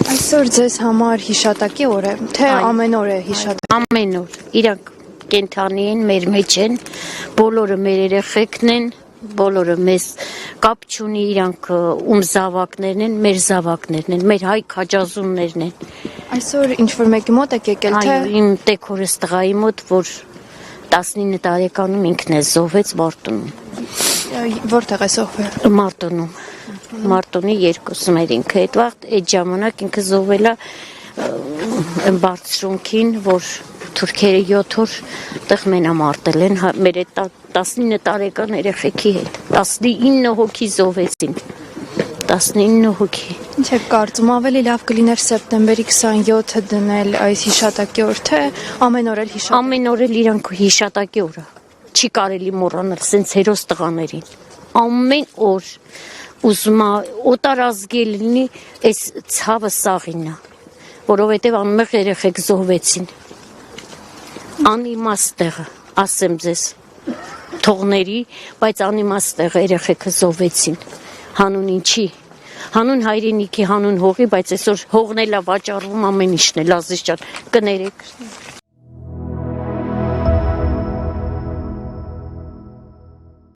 Այսօր ձեզ համար հիշատակի օր է, թե ամեն օր է հիշատակ։ Ամեն օր, իրանք կենթանի են, մեր մեջ են, բոլորը մեր երեխեքն են, բոլորը մեզ կապ չունի, իրանք ում զավակներն են, մեր զավակներն են, մեր հայ քաջազուններն են։ Այսօր ինչ-որ մեկի մոտ եք եկել, թե… Այո, իմ տեքորս տղայի մոտ, որ 19 տարեկանում ինքն է զոհվեց Մարտունում։ Որտեղ է զոհվել։ Մարտունում։ Մարտունի 2-ում էր ինքը, այդ ժամանակ ինքը զոհվել է բարձրունքին, որ թուրքերը 7 օր տեղ մենամարտել են մեր 19 տարեկան երեխեքի հետ, 19 հոգի զոհվեցին, 19 հոգի։ Ինչ եք կարծում, ավելի լավ կլիներ սեպտեմբերի 27-ը դնել այս հիշատակի օր, թե ամեն օր էլ հիշատակի։ Ամեն օր էլ իրանք հիշատակի օրը, չի կարելի մոռանալ սենց հերոս տղաներին, ամեն օր ուզում օտար ազգել լինի այս ցավը սաղինը, որովհետև անմեղ երեխեք զոհվեցին, անիմաստ տեղը, ասեմ ձեզ, թողների, բայց անիմաստ տեղը երեխեքը զոհվեցին, հանուն ինչի, հանուն հայրենիքի, հանուն հողի, բայց այսօր հողն էլ է վաճառվում ամեն ինչն էլ, Ազիզ ջան, կներեք։